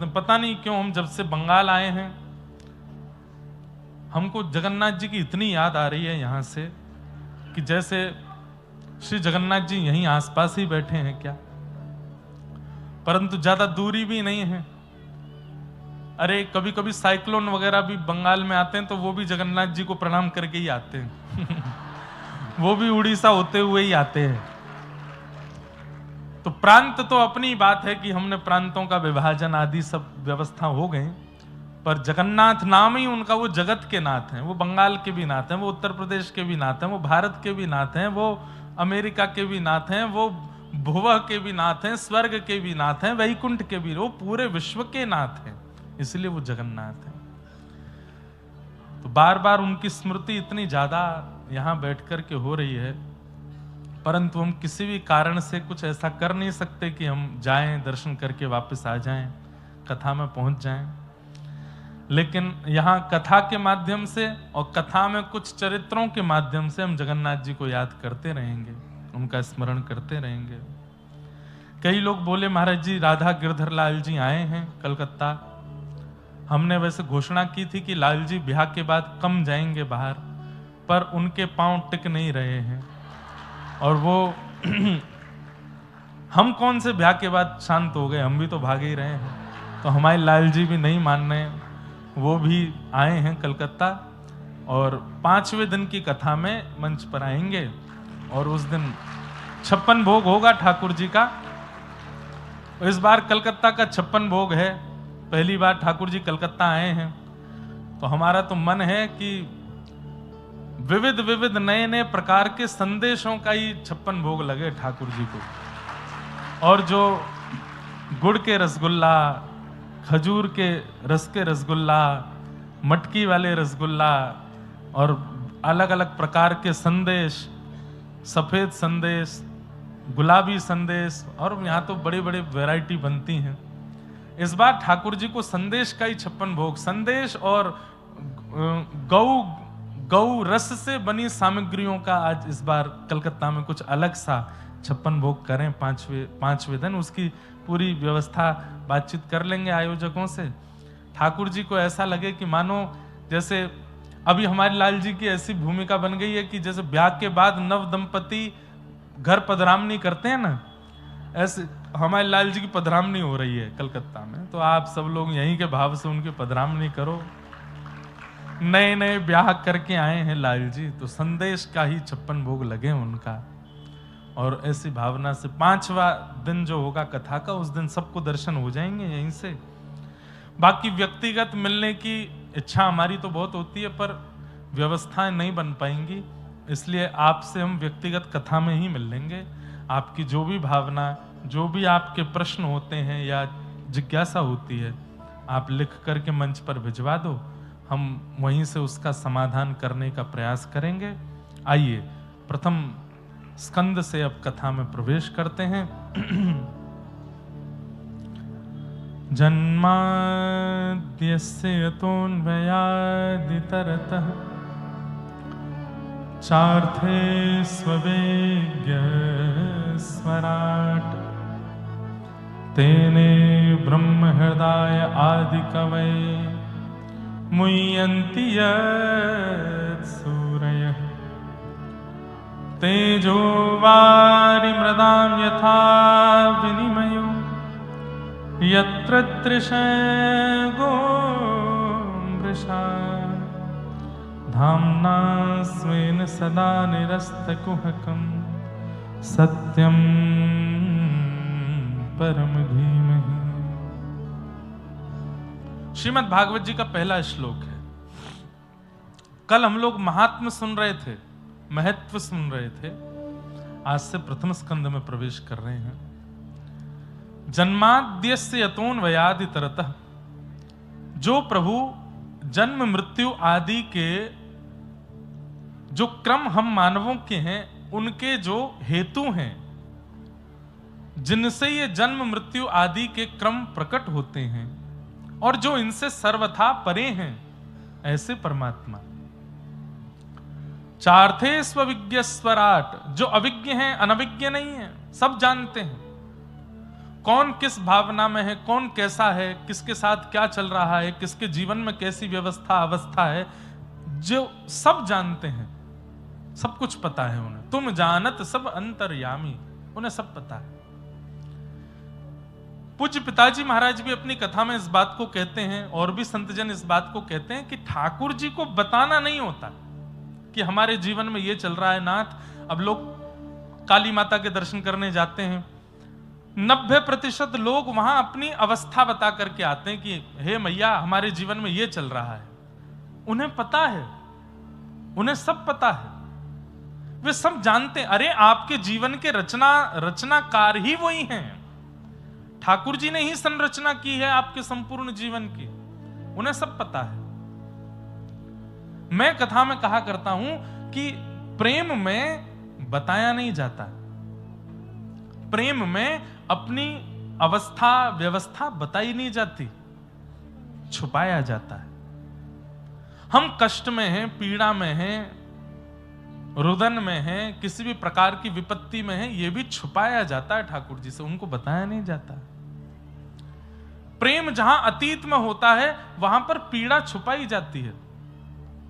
पता नहीं क्यों हम जब से बंगाल आए हैं हमको जगन्नाथ जी की इतनी याद आ रही है यहां से कि जैसे श्री जगन्नाथ जी यहीं आसपास ही बैठे हैं क्या, परंतु ज्यादा दूरी भी नहीं है। अरे कभी कभी साइक्लोन वगैरह भी बंगाल में आते हैं तो वो भी जगन्नाथ जी को प्रणाम करके ही आते हैं वो भी उड़ीसा होते हुए ही आते हैं। तो प्रांत तो अपनी बात है कि हमने प्रांतों का विभाजन आदि सब व्यवस्था हो गई, पर जगन्नाथ नाम ही उनका, वो जगत के नाथ हैं, वो बंगाल के भी नाथ हैं, वो उत्तर प्रदेश के भी नाथ हैं, वो भारत के भी नाथ हैं, वो अमेरिका के भी नाथ हैं, वो भुवः के भी नाथ हैं, स्वर्ग के भी नाथ हैं, वैकुंठ के भी, वो पूरे विश्व के नाथ हैं, इसलिए वो जगन्नाथ हैं। तो बार बार उनकी स्मृति इतनी ज्यादा यहां बैठ कर के हो रही है, परंतु हम किसी भी कारण से कुछ ऐसा कर नहीं सकते कि हम जाएं, दर्शन करके वापस आ जाएं, कथा में पहुंच जाएं। लेकिन यहाँ कथा के माध्यम से और कथा में कुछ चरित्रों के माध्यम से हम जगन्नाथ जी को याद करते रहेंगे, उनका स्मरण करते रहेंगे। कई लोग बोले महाराज जी राधा गिरधर लाल जी आए हैं कलकत्ता। हमने वैसे घोषणा की थी कि लाल जी ब्याह के बाद कम जाएंगे बाहर, पर उनके पांव टिक नहीं रहे हैं और वो हम कौन से ब्याह के बाद शांत हो गए, हम भी तो भागे ही रहे हैं। तो हमारे लाल जी भी नहीं मान रहे, वो भी आए हैं कलकत्ता और 5वें दिन की कथा में मंच पर आएंगे और उस दिन 56 भोग होगा ठाकुर जी का। इस बार कलकत्ता का 56 भोग है, पहली बार ठाकुर जी कलकत्ता आए हैं, तो हमारा तो मन है कि विविध विविध नए नए प्रकार के संदेशों का ही 56 भोग लगे ठाकुर जी को। और जो गुड़ के रसगुल्ला, खजूर के रस के रसगुल्ला, मटकी वाले रसगुल्ला और अलग अलग प्रकार के संदेश, सफेद संदेश, गुलाबी संदेश, और यहाँ तो बड़ी बड़ी वैरायटी बनती हैं। इस बार ठाकुर जी को संदेश का ही 56 भोग, संदेश और गौ रस से बनी सामग्रियों का आज इस बार कलकत्ता में कुछ अलग सा 56 भोग करें 5वें दिन। उसकी पूरी व्यवस्था बातचीत कर लेंगे आयोजकों से। ठाकुर जी को ऐसा लगे कि मानो जैसे अभी हमारे लाल जी की ऐसी भूमिका बन गई है कि जैसे ब्याह के बाद नव दंपति घर पधरामनी करते हैं ना, ऐसे हमारे लाल जी की पधरामनी हो रही है कलकत्ता में। तो आप सब लोग यहीं के भाव से उनकी पधरामनी करो। नए नए ब्याह करके आए हैं लाल जी, तो संदेश का ही 56 भोग लगे उनका। और ऐसी भावना से 5वां दिन जो होगा कथा का, उस दिन सबको दर्शन हो जाएंगे यहीं से। बाकी व्यक्तिगत मिलने की इच्छा हमारी तो बहुत होती है, पर व्यवस्थाएं नहीं बन पाएंगी, इसलिए आपसे हम व्यक्तिगत कथा में ही मिल लेंगे। आपकी जो भी भावना, जो भी आपके प्रश्न होते हैं या जिज्ञासा होती है, आप लिख करके मंच पर भिजवा दो, हम वहीं से उसका समाधान करने का प्रयास करेंगे। आइए प्रथम स्कंद से अब कथा में प्रवेश करते हैं। जन्माद्यस्य यतोऽन्वयादितरतः चार्थे स्ववेग्य स्वराट तेने ब्रह्म हृदय आदि कवये मुह्यन्ति सूरयः तेजो वारिमृदां यथा विनिमयो यत्र त्रिशगो मृषा धाम्ना स्वेन सदा निरस्तकुहकं सत्यं परम धीमहि। श्रीमद् भागवत जी का पहला श्लोक है। कल हम लोग महात्म सुन रहे थे, महत्व सुन रहे थे, आज से प्रथम स्कंद में प्रवेश कर रहे हैं। जन्माद्यस्य यतोऽन्वयादितरतः, जो प्रभु जन्म मृत्यु आदि के जो क्रम हम मानवों के हैं, उनके जो हेतु हैं, जिनसे ये जन्म मृत्यु आदि के क्रम प्रकट होते हैं और जो इनसे सर्वथा परे हैं, ऐसे परमात्मा। चार्थे स्वविज्ञ स्वराट, जो अविज्ञ हैं, अनविज्ञ नहीं है, सब जानते हैं। कौन किस भावना में है, कौन कैसा है, किसके साथ क्या चल रहा है, किसके जीवन में कैसी व्यवस्था अवस्था है, जो सब जानते हैं, सब कुछ पता है उन्हें। तुम जानत सब अंतर्यामी, उन्हें सब पता है। पूज्य पिताजी महाराज भी अपनी कथा में इस बात को कहते हैं, और भी संतजन इस बात को कहते हैं कि ठाकुर जी को बताना नहीं होता कि हमारे जीवन में ये चल रहा है नाथ। अब लोग काली माता के दर्शन करने जाते हैं, 90% लोग वहां अपनी अवस्था बता करके आते हैं कि हे मैया हमारे जीवन में ये चल रहा है। उन्हें पता है, उन्हें सब पता है, वे सब जानते हैं। अरे आपके जीवन के रचनाकार ही वही हैं। ठाकुर जी ने ही संरचना की है आपके संपूर्ण जीवन की, उन्हें सब पता है। मैं कथा में कहा करता हूं कि प्रेम में बताया नहीं जाता, प्रेम में अपनी अवस्था व्यवस्था बताई नहीं जाती, छुपाया जाता है। हम कष्ट में हैं, पीड़ा में हैं, रुदन में हैं, किसी भी प्रकार की विपत्ति में हैं, यह भी छुपाया जाता है ठाकुर जी से, उनको बताया नहीं जाता। प्रेम जहां अतीत में होता है वहां पर पीड़ा छुपाई जाती है।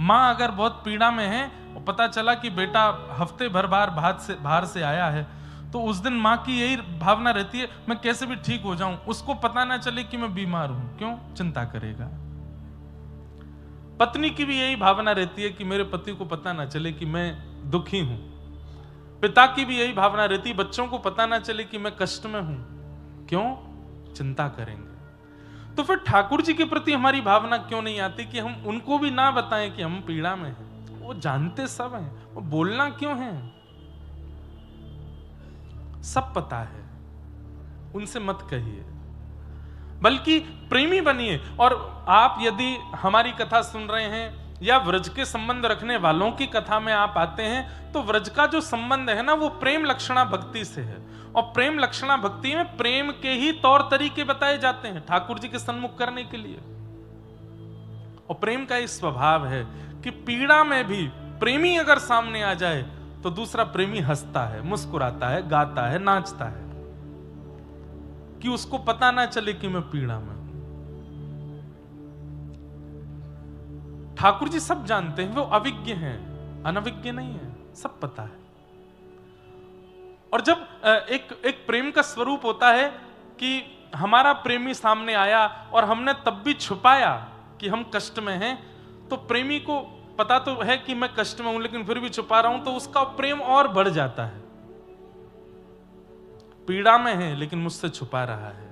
मां अगर बहुत पीड़ा में है और पता चला कि बेटा हफ्ते भर बाहर से आया है, तो उस दिन मां की यही भावना रहती है मैं कैसे भी ठीक हो जाऊं, उसको पता ना चले कि मैं बीमार हूं। क्यों? चिंता करेगा। पत्नी की भी यही भावना रहती है कि मेरे पति को पता ना चले कि मैं दुखी हूं। पिता की भी यही भावना रहती है बच्चों को पता ना चले कि मैं कष्ट में हूं। क्यों? चिंता करेंगे। तो फिर ठाकुर जी के प्रति हमारी भावना क्यों नहीं आती कि हम उनको भी ना बताएं कि हम पीड़ा में हैं? वो जानते सब हैं, वो बोलना क्यों है? सब पता है, उनसे मत कहिए, बल्कि प्रेमी बनिए। और आप यदि हमारी कथा सुन रहे हैं या व्रज के संबंध रखने वालों की कथा में आप आते हैं, तो व्रज का जो संबंध है ना वो प्रेम लक्षणा भक्ति से है। और प्रेम लक्षणा भक्ति में प्रेम के ही तौर तरीके बताए जाते हैं ठाकुर जी के सन्मुख करने के लिए। और प्रेम का एक स्वभाव है कि पीड़ा में भी प्रेमी अगर सामने आ जाए तो दूसरा प्रेमी हंसता है, मुस्कुराता है, गाता है, नाचता है, कि उसको पता ना चले कि मैं पीड़ा में हूं। ठाकुर जी सब जानते हैं, वो अविज्ञ हैं, अनविज्ञ नहीं है, सब पता है। और जब एक प्रेम का स्वरूप होता है कि हमारा प्रेमी सामने आया और हमने तब भी छुपाया कि हम कष्ट में हैं, तो प्रेमी को पता तो है कि मैं कष्ट में हूं लेकिन फिर भी छुपा रहा हूं, तो उसका प्रेम और बढ़ जाता है। पीड़ा में है लेकिन मुझसे छुपा रहा है,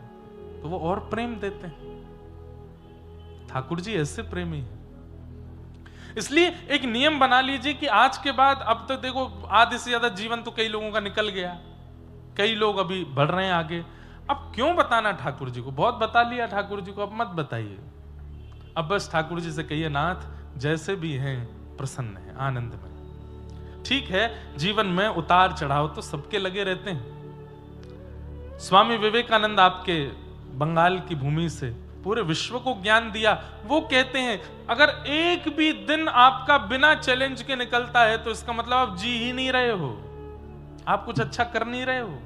तो वो और प्रेम देते हैं। ठाकुर जी ऐसे प्रेमी हैं। इसलिए एक नियम बना लीजिए कि आज के बाद, अब तो देखो आधे से ज्यादा जीवन तो कई लोगों का निकल गया, कई लोग अभी बढ़ रहे हैं आगे। अब क्यों बताना ठाकुर जी को? बहुत बता लिया ठाकुर जी को, अब मत बताइए। अब बस ठाकुर जी से कहिए नाथ जैसे भी हैं प्रसन्न है, आनंद में। ठीक है, जीवन में उतार चढ़ाव तो सबके लगे रहते हैं। स्वामी विवेकानंद आपके बंगाल की भूमि से पूरे विश्व को ज्ञान दिया। वो कहते हैं अगर एक भी दिन आपका बिना चैलेंज के निकलता है तो इसका मतलब आप जी ही नहीं रहे हो, आप कुछ अच्छा कर नहीं रहे हो।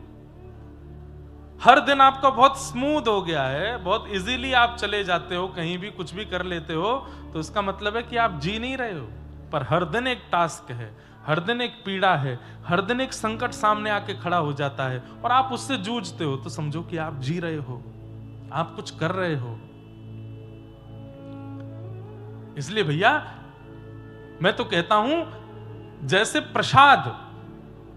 हर दिन आपका बहुत स्मूथ हो गया है, बहुत इजीली आप चले जाते हो, कहीं भी कुछ भी कर लेते हो, तो इसका मतलब है कि आप जी नहीं रहे हो। पर हर दिन एक टास्क है, हर दिन एक पीड़ा है, हर दिन एक संकट सामने आके खड़ा हो जाता है और आप उससे जूझते हो, तो समझो कि आप जी रहे हो, आप कुछ कर रहे हो। इसलिए भैया मैं तो कहता हूं, जैसे प्रसाद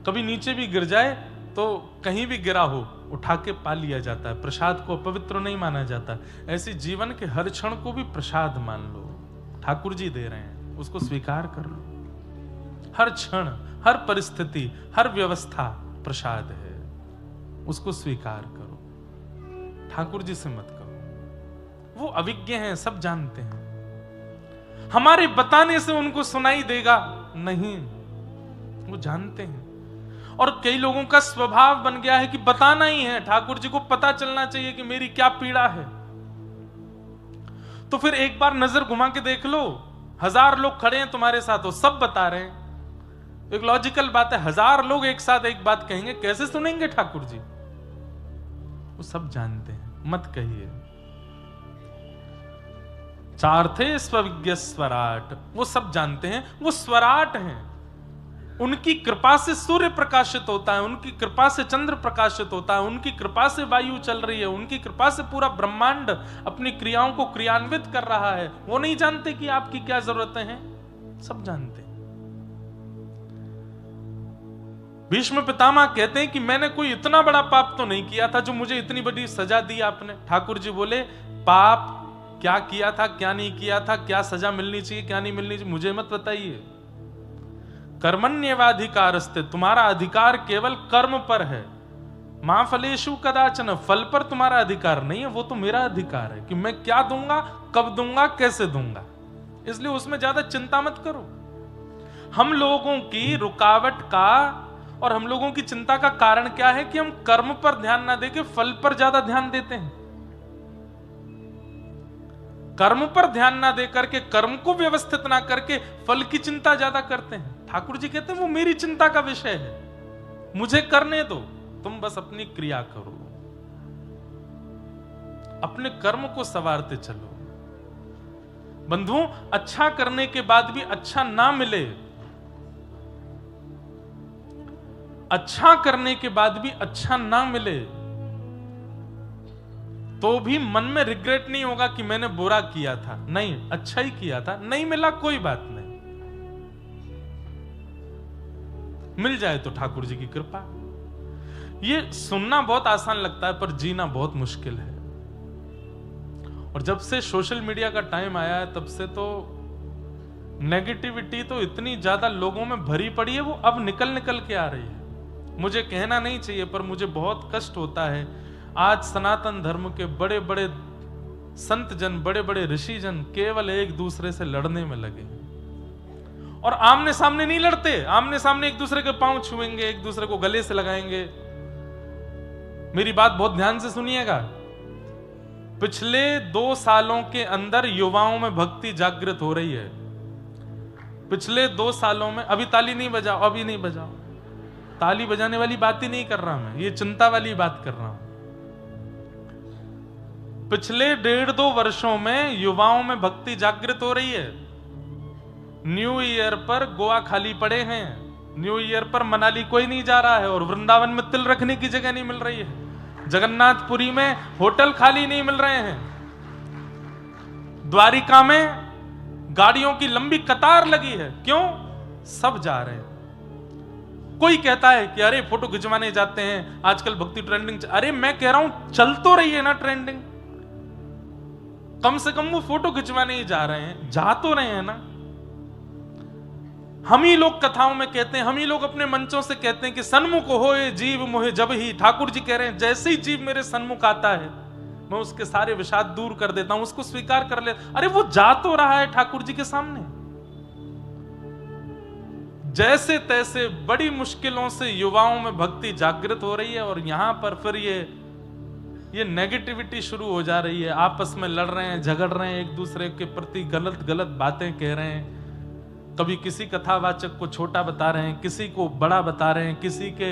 कभी नीचे भी गिर जाए तो कहीं भी गिरा हो उठा के पा लिया जाता है, प्रसाद को अपवित्र नहीं माना जाता। ऐसे जीवन के हर क्षण को भी प्रसाद मान लो, ठाकुर जी दे रहे हैं, उसको स्वीकार कर लो। हर क्षण, हर परिस्थिति, हर व्यवस्था प्रसाद है, उसको स्वीकार करो। ठाकुर जी से मत करो, वो अविज्ञ हैं, सब जानते हैं। हमारे बताने से उनको सुनाई देगा नहीं, वो जानते हैं। और कई लोगों का स्वभाव बन गया है कि बताना ही है, ठाकुर जी को पता चलना चाहिए कि मेरी क्या पीड़ा है। तो फिर एक बार नजर घुमा के देख लो, 1000 लोग खड़े हैं तुम्हारे साथ, वो सब बता रहे हैं। एक लॉजिकल बात है, 1000 लोग एक साथ एक बात कहेंगे, कैसे सुनेंगे ठाकुर जी? वो सब जानते हैं, मत कहिए। चार्थे स्वविज्ञ स्वराट, वो सब जानते हैं, वो स्वराट हैं। उनकी कृपा से सूर्य प्रकाशित होता है, उनकी कृपा से चंद्र प्रकाशित होता है, उनकी कृपा से वायु चल रही है, उनकी कृपा से पूरा ब्रह्मांड अपनी क्रियाओं को क्रियान्वित कर रहा है। वो नहीं जानते कि आपकी क्या जरूरतें हैं, सब जानते हैं। भीष्म पितामह कहते हैं कि मैंने कोई इतना बड़ा पाप तो नहीं किया था जो मुझे इतनी बड़ी सजा दी आपने। ठाकुर जी बोले, पाप क्या किया था, क्या नहीं किया था, क्या सजा मिलनी चाहिए, क्या नहीं मिलनी चाहिए, मुझे मत बताइए। कर्मण्येवाधिकारस्ते, तुम्हारा अधिकार केवल कर्म पर है। मां फलेषु कदाचन, फल पर तुम्हारा अधिकार नहीं है, वो तो मेरा अधिकार है कि मैं क्या दूंगा, कब दूंगा, कैसे दूंगा। इसलिए उसमें ज्यादा चिंता मत करो। हम लोगों की रुकावट का और हम लोगों की चिंता का कारण क्या है कि हम कर्म पर ध्यान ना देके फल पर ज्यादा ध्यान देते हैं। कर्म पर ध्यान ना दे करके, कर्म को व्यवस्थित ना करके फल की चिंता ज्यादा करते हैं। ठाकुर जी कहते हैं वो मेरी चिंता का विषय है, मुझे करने दो, तुम बस अपनी क्रिया करो, अपने कर्म को संवारते चलो। बंधुओं, अच्छा करने के बाद भी अच्छा ना मिले, अच्छा करने के बाद भी अच्छा ना मिले, तो भी मन में रिग्रेट नहीं होगा कि मैंने बुरा किया था, नहीं, अच्छा ही किया था, नहीं मिला कोई बात नहीं, मिल जाए तो ठाकुर जी की कृपा। ये सुनना बहुत आसान लगता है पर जीना बहुत मुश्किल है। और जब से सोशल मीडिया का टाइम आया है तब से तो नेगेटिविटी तो इतनी ज्यादा लोगों में भरी पड़ी है, वो अब निकल निकल के आ रही है। मुझे कहना नहीं चाहिए पर मुझे बहुत कष्ट होता है। आज सनातन धर्म के बड़े बड़े संत जन, बड़े बड़े ऋषि जन केवल एक दूसरे से लड़ने में लगे और आमने सामने नहीं लड़ते। आमने सामने एक दूसरे के पांव छुएंगे, एक दूसरे को गले से लगाएंगे। मेरी बात बहुत ध्यान से सुनिएगा। पिछले 2 सालों के अंदर युवाओं में भक्ति जागृत हो रही है। पिछले 2 सालों में, अभी ताली नहीं बजाओ, अभी नहीं बजाओ, ताली बजाने वाली बात ही नहीं कर रहा मैं, ये चिंता वाली बात कर रहा हूं। पिछले 1.5-2 वर्षों में युवाओं में भक्ति जागृत हो रही है। न्यू ईयर पर गोवा खाली पड़े हैं, न्यू ईयर पर मनाली कोई नहीं जा रहा है और वृंदावन में तिल रखने की जगह नहीं मिल रही है। जगन्नाथपुरी में होटल खाली नहीं मिल रहे हैं। द्वारिका में गाड़ियों की लंबी कतार लगी है। क्यों? सब जा रहे हैं। कोई कहता है कि अरे फोटो खिंचवाने जाते हैं, आजकल भक्ति ट्रेंडिंग। अरे मैं कह रहा हूं चल तो रही है ना ट्रेंडिंग, कम से कम वो फोटो खिंचवाने ही जा रहे हैं, जा तो रहे हैं ना। हम ही लोग कथाओं में कहते हैं, हम ही लोग अपने मंचों से कहते हैं कि सन्मुख होए जीव मोहे जब ही। ठाकुर जी कह रहे हैं जैसे ही जीव मेरे सन्मुख आता है मैं उसके सारे विषाद दूर कर देता हूं, उसको स्वीकार कर ले। अरे वो जा तो रहा है ठाकुर जी के सामने। जैसे तैसे बड़ी मुश्किलों से युवाओं में भक्ति जागृत हो रही है और यहां पर फिर ये नेगेटिविटी शुरू हो जा रही है। आपस में लड़ रहे हैं, झगड़ रहे हैं, एक दूसरे के प्रति गलत गलत बातें कह रहे हैं। कभी किसी कथावाचक को छोटा बता रहे हैं, किसी को बड़ा बता रहे हैं, किसी के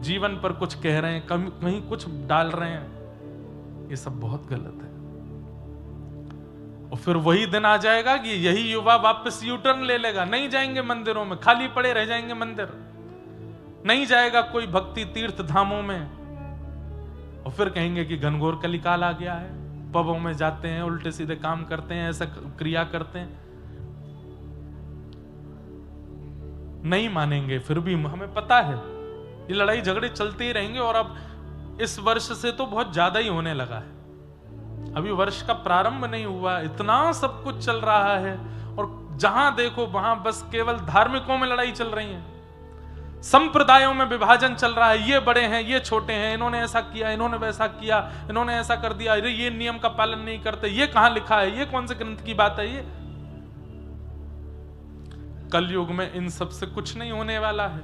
जीवन पर कुछ कह रहे हैं, कहीं कुछ डाल रहे हैं। ये सब बहुत गलत है। और फिर वही दिन आ जाएगा कि यही युवा वापस यू टर्न ले लेगा, नहीं जाएंगे मंदिरों में, खाली पड़े रह जाएंगे मंदिर, नहीं जाएगा कोई भक्ति तीर्थ धामों में। और फिर कहेंगे कि घनघोर कलिकाल आ गया है, पबों में जाते हैं, उल्टे सीधे काम करते हैं, ऐसा क्रिया करते हैं। नहीं मानेंगे। फिर भी हमें पता है ये लड़ाई झगड़े चलते ही रहेंगे। और अब इस वर्ष से तो बहुत ज्यादा ही होने लगा है। अभी वर्ष का प्रारंभ नहीं हुआ, इतना सब कुछ चल रहा है और जहां देखो वहां बस केवल धार्मिकों में लड़ाई चल रही है, संप्रदायों में विभाजन चल रहा है। ये बड़े हैं, ये छोटे हैं, इन्होंने ऐसा किया, इन्होंने वैसा किया, इन्होंने ऐसा कर दिया, ये नियम का पालन नहीं करते, ये कहां लिखा है, ये कौन से ग्रंथ की बात है। ये कलयुग में इन सब से कुछ नहीं होने वाला है।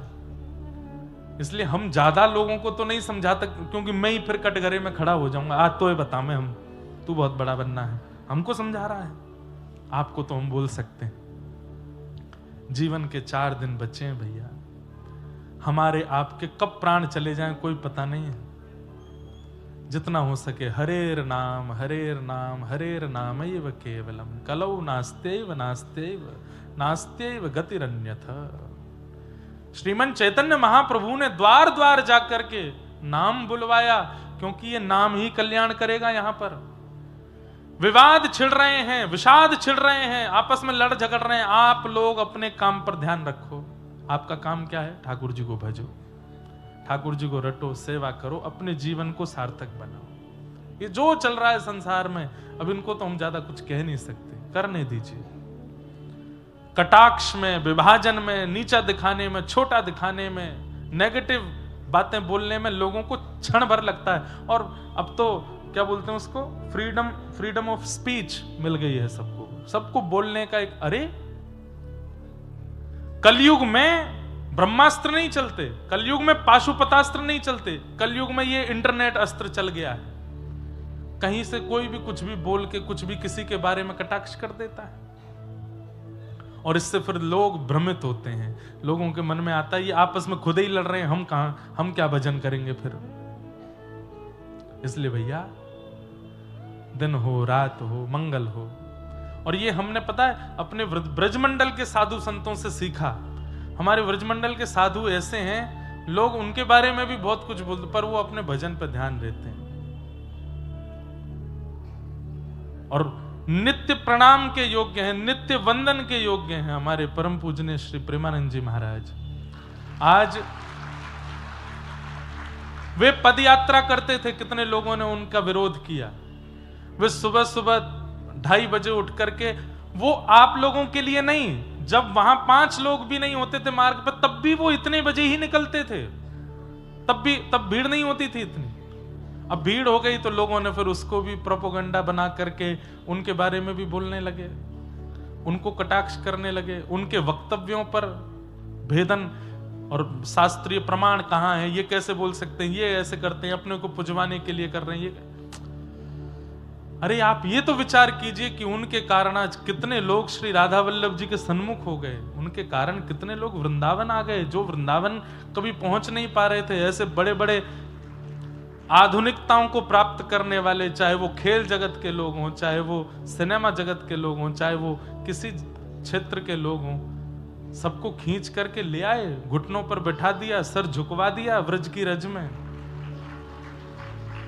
इसलिए हम ज्यादा लोगों को तो नहीं समझाते, क्योंकि मैं ही फिर कटघरे में खड़ा हो जाऊंगा। आज तो ये बता मैं हम तू बहुत बड़ा बनना है, हमको समझा रहा है, आपको तो हम बोल सकते हैं। जीवन के 4 दिन बचे हैं भैया, हमारे आपके कब प्राण चले जाएं कोई पता नहीं है। जितना हो सके हरेर नाम हरेर नाम एव केवलम कलौ नास्त्यैव नास्त्यैव नास्त्यैव गतिरन्यथा। श्रीमन चैतन्य महाप्रभु ने द्वार द्वार जाकर के नाम बुलवाया, क्योंकि ये नाम ही कल्याण करेगा। यहां पर विवाद छिड़ रहे हैं, विषाद छिड़ रहे हैं, आपस में लड़ झगड़ रहे हैं, आप लोग अपने काम पर ध्यान रखो। आपका काम क्या है? ठाकुर जी को भजो, ठाकुर जी को रटो, सेवा करो, अपने जीवन को सार्थक बनाओ। ये जो चल रहा है संसार में, अब इनको तो हम ज्यादा कुछ कह नहीं सकते, करने दीजिए। कटाक्ष में, विभाजन में, नीचा दिखाने में, छोटा दिखाने में, नेगेटिव बातें बोलने में लोगों को क्षण भर लगता है। और अब तो क्या बोलते हैं उसको, फ्रीडम ऑफ स्पीच मिल गई है सबको बोलने का एक। अरे कलयुग में ब्रह्मास्त्र नहीं चलते, कलयुग में पाशुपतास्त्र नहीं चलते, कलयुग में ये इंटरनेट अस्त्र चल गया है। कहीं से कोई भी कुछ भी बोल के कुछ भी किसी के बारे में कटाक्ष कर देता है, और इससे फिर लोग भ्रमित होते हैं। लोगों के मन में आता है ये आपस में खुद ही लड़ रहे हैं, हम कहां, हम क्या भजन करेंगे फिर। इसलिए भैया, दिन हो, रात हो, मंगल हो। और ये हमने पता है अपने ब्रजमंडल के साधु संतों से सीखा। हमारे ब्रजमंडल के साधु ऐसे हैं, लोग उनके बारे में भी बहुत कुछ बोलते, पर वो अपने भजन पर ध्यान देते हैं। और नित्य प्रणाम के योग्य हैं, नित्य वंदन के योग्य हैं हमारे परम पूजनीय श्री प्रेमानंद जी महाराज। आज वे पद यात्रा करते थे, कितने लोगों ने उनका विरोध किया। वे सुबह सुबह 2:30 बजे उठ करके, वो आप लोगों के लिए नहीं, जब वहां 5 लोग भी नहीं होते थे मार्ग पर, तब भी वो इतने बजे ही निकलते थे। तब भीड़ नहीं होती थी इतनी। अब भीड़ हो गई तो लोगों ने फिर उसको भी प्रोपोगंडा बना करके उनके बारे में भी बोलने लगे, उनको कटाक्ष करने लगे, उनके वक्तव्यों पर भेदन और शास्त्रीय प्रमाण कहां है, ये कैसे बोल सकते हैं, ये ऐसे करते हैं, अपने को पुजवाने के लिए कर रहे हैं ये। अरे आप ये तो विचार कीजिए कि उनके कारण आज कितने लोग श्री राधा वल्लभ जी के सन्मुख हो गए, उनके कारण कितने लोग वृंदावन आ गए, जो वृंदावन कभी पहुंच नहीं पा रहे थे। ऐसे बड़े बड़े आधुनिकताओं को प्राप्त करने वाले, चाहे वो खेल जगत के लोग हों, चाहे वो सिनेमा जगत के लोग हों, चाहे वो किसी क्षेत्र के लोग हों, सबको खींच करके ले आए, घुटनों पर बैठा दिया, सर झुकवा दिया व्रज की रज में।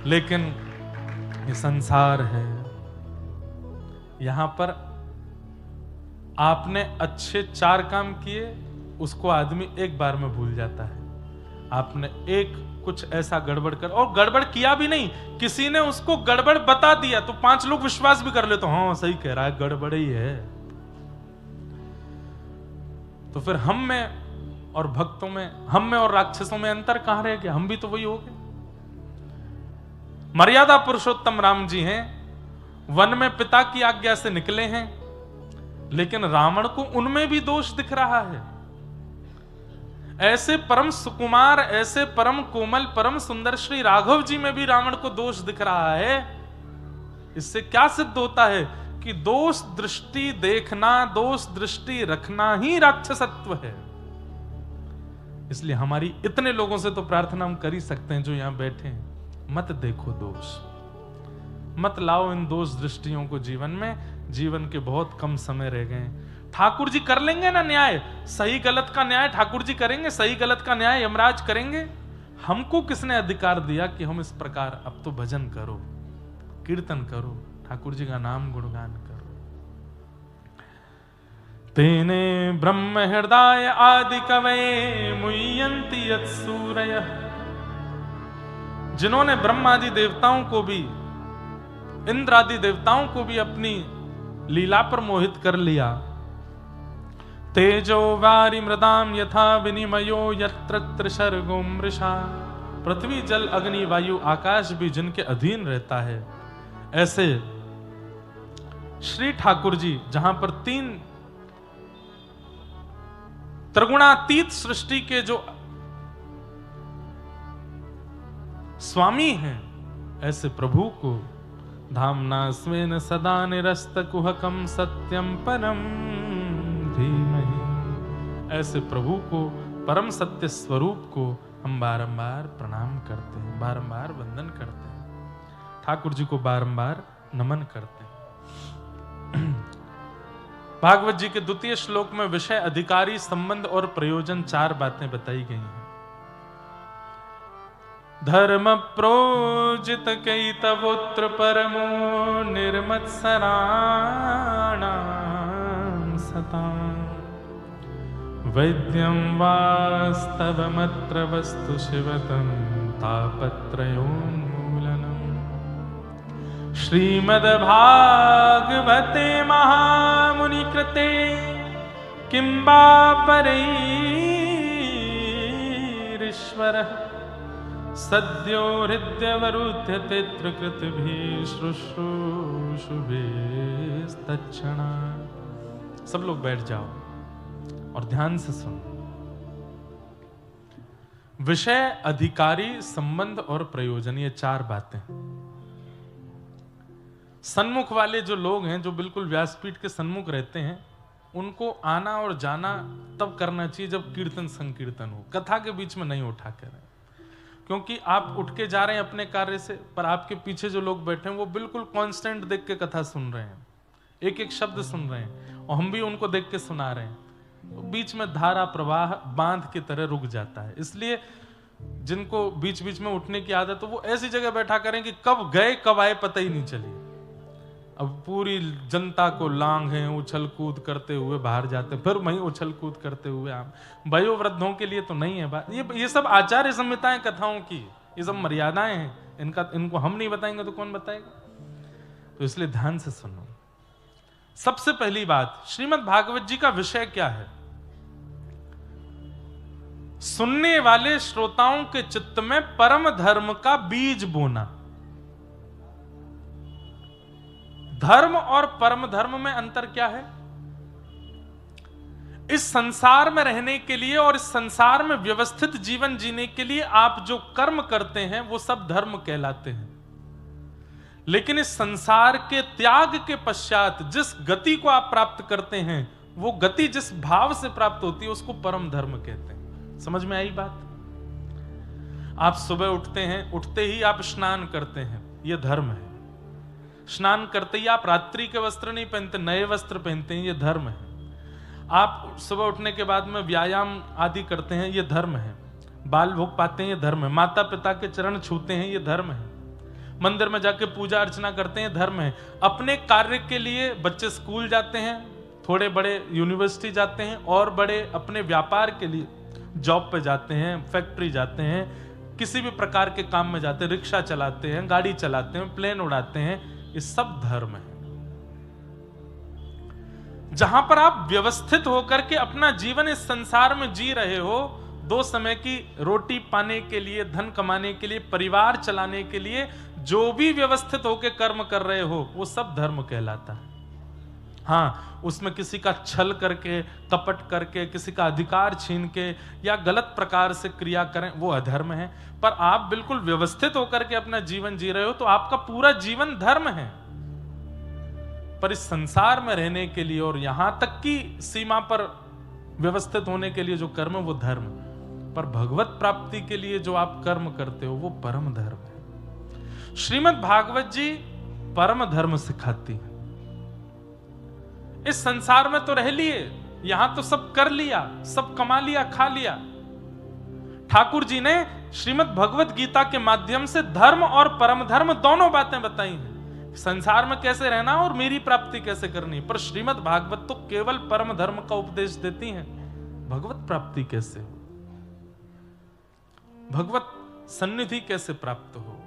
लेकिन ये संसार है, यहां पर आपने अच्छे 4 काम किए, उसको आदमी एक बार में भूल जाता है। आपने एक कुछ ऐसा गड़बड़ कर, और गड़बड़ किया भी नहीं, किसी ने उसको गड़बड़ बता दिया तो 5 लोग विश्वास भी कर ले, तो हाँ सही कह रहा है, गड़बड़ ही है। तो फिर हम में और भक्तों में, हम में और राक्षसों में अंतर कहां रह गया? हम भी तो वही हो गए। मर्यादा पुरुषोत्तम राम जी हैं, वन में पिता की आज्ञा से निकले हैं, लेकिन रावण को उनमें भी दोष दिख रहा है। ऐसे परम सुकुमार, ऐसे परम कोमल, परम सुंदर श्री राघव जी में भी रावण को दोष दिख रहा है। इससे क्या सिद्ध होता है कि दोष दृष्टि देखना, दोष दृष्टि रखना ही राक्षसत्व है। इसलिए हमारी इतने लोगों से तो प्रार्थना हम कर ही सकते हैं जो यहां बैठे हैं, मत देखो दोष, मत लाओ इन दोष दृष्टियों को जीवन में। जीवन के बहुत कम समय रह गए। ठाकुर जी कर लेंगे ना न्याय, सही गलत का न्याय ठाकुर जी करेंगे, सही गलत का न्याय यमराज करेंगे। हमको किसने अधिकार दिया कि हम इस प्रकार, अब तो भजन करो, कीर्तन करो, ठाकुर जी का नाम गुणगान करो। तेने ब्रह्म हृदय आदि कवये मुह्यन्ति यत्सूरयः। जिन्होंने ब्रह्म आदि देवताओं को भी, इंद्र आदि देवताओं को भी अपनी लीला पर मोहित कर लिया। तेजो वारि मृदाम यथा विनिमयो यत्र त्रिशर्गो मृषा। पृथ्वी जल अग्नि वायु आकाश भी जिनके अधीन रहता है, ऐसे श्री ठाकुर जी जहां पर 3 त्रिगुणातीत सृष्टि के जो स्वामी हैं, ऐसे प्रभु को धामना स्वेन सदा निरस्त कुहकम सत्यम परम धीमहि। ऐसे प्रभु को, परम सत्य स्वरूप को हम बारंबार प्रणाम करते हैं, बारंबार वंदन करते हैं। ठाकुर जी को बारंबार नमन करते हैं। भागवत जी के द्वितीय श्लोक में विषय, अधिकारी, संबंध और प्रयोजन 4 बातें बताई गई हैं। धर्म प्रोजित कई तवोत्र परमो निर्मत्सराणां सतां वैद्यं वास्तवमत्र वस्तु शिवतं तापत्रयोन्मूलनम्। श्रीमद्भागवते महामुनिकृते किं वा परैरीश्वरः सद्यो हृदयवरुध्यते त्रिकृतिभिः शुश्रूषुभिस्तच्छणा। सब लोग बैठ जाओ और ध्यान से सुनो। विषय, अधिकारी, संबंध और प्रयोजन, ये 4 बातें। सन्मुख वाले जो लोग हैं, जो बिल्कुल व्यासपीठ के सन्मुख रहते हैं, उनको आना और जाना तब करना चाहिए जब कीर्तन संकीर्तन हो। कथा के बीच में नहीं उठा कर, क्योंकि आप उठ के जा रहे हैं अपने कार्य से, पर आपके पीछे जो लोग बैठे हैं वो बिल्कुल कांस्टेंट देख के कथा सुन रहे हैं, एक एक शब्द सुन रहे हैं, और हम भी उनको देख के सुना रहे हैं। तो बीच में धारा प्रवाह बांध की तरह रुक जाता है। इसलिए जिनको बीच बीच में उठने की आदत, तो वो ऐसी जगह बैठा करें कि कब गए कब आए पता ही नहीं चली। अब पूरी जनता को लांघे उछल कूद करते हुए बाहर जाते, फिर वहीं उछल कूद करते हुए आम। वयोवृद्धों के लिए तो नहीं है बात। ये सब आचार्य संहिताएं कथाओं की, ये सब मर्यादाएं हैं। इनको हम नहीं बताएंगे तो कौन बताएगा? तो इसलिए ध्यान से सुनो। सबसे पहली बात, श्रीमद् भागवत जी का विषय क्या है? सुनने वाले श्रोताओं के चित्त में परम धर्म का बीज बोना। धर्म और परम धर्म में अंतर क्या है? इस संसार में रहने के लिए और इस संसार में व्यवस्थित जीवन जीने के लिए आप जो कर्म करते हैं वो सब धर्म कहलाते हैं। लेकिन इस संसार के त्याग के पश्चात जिस गति को आप प्राप्त करते हैं, वो गति जिस भाव से प्राप्त होती है उसको परम धर्म कहते हैं। समझ में आई बात? आप सुबह उठते हैं, उठते ही आप स्नान करते हैं, यह धर्म है। स्नान करते ही आप रात्रि के वस्त्र नहीं पहनते, नए वस्त्र पहनते हैं, यह धर्म है। आप सुबह उठने के बाद में व्यायाम आदि करते हैं, यह धर्म है। बाल भोग पाते हैं, यह धर्म है। माता पिता के चरण छूते हैं, यह धर्म है। मंदिर में जाके पूजा अर्चना करते हैं, धर्म है। अपने कार्य के लिए बच्चे स्कूल जाते हैं, थोड़े बड़े यूनिवर्सिटी जाते हैं, और बड़े अपने व्यापार के लिए जॉब पे जाते हैं, फैक्ट्री जाते हैं, किसी भी प्रकार के काम में जाते हैं, रिक्शा चलाते हैं, गाड़ी चलाते हैं, प्लेन उड़ाते हैं, ये सब धर्म है। जहां पर आप व्यवस्थित होकर के अपना जीवन इस संसार में जी रहे हो, 2 समय की रोटी पाने के लिए, धन कमाने के लिए, परिवार चलाने के लिए जो भी व्यवस्थित होकर कर्म कर रहे हो, वो सब धर्म कहलाता है। हाँ, उसमें किसी का छल करके, कपट करके, किसी का अधिकार छीन के या गलत प्रकार से क्रिया करें, वो अधर्म है। पर आप बिल्कुल व्यवस्थित होकर के अपना जीवन जी रहे हो, तो आपका पूरा जीवन धर्म है। पर इस संसार में रहने के लिए और यहां तक की सीमा पर व्यवस्थित होने के लिए जो कर्म है वो धर्म, पर भगवत प्राप्ति के लिए जो आप कर्म करते हो वो परम धर्म है। श्रीमद् भागवत जी परम धर्म सिखाती है। इस संसार में तो रह लिए, यहां तो सब कर लिया, सब कमा लिया, खा लिया। ठाकुर जी ने श्रीमद् भगवत गीता के माध्यम से धर्म और परम धर्म दोनों बातें बताई हैं। संसार में कैसे रहना और मेरी प्राप्ति कैसे करनी। पर श्रीमद् भागवत तो केवल परम धर्म का उपदेश देती हैं। भगवत प्राप्ति कैसे हो, भगवत सन्निधि कैसे प्राप्त हो,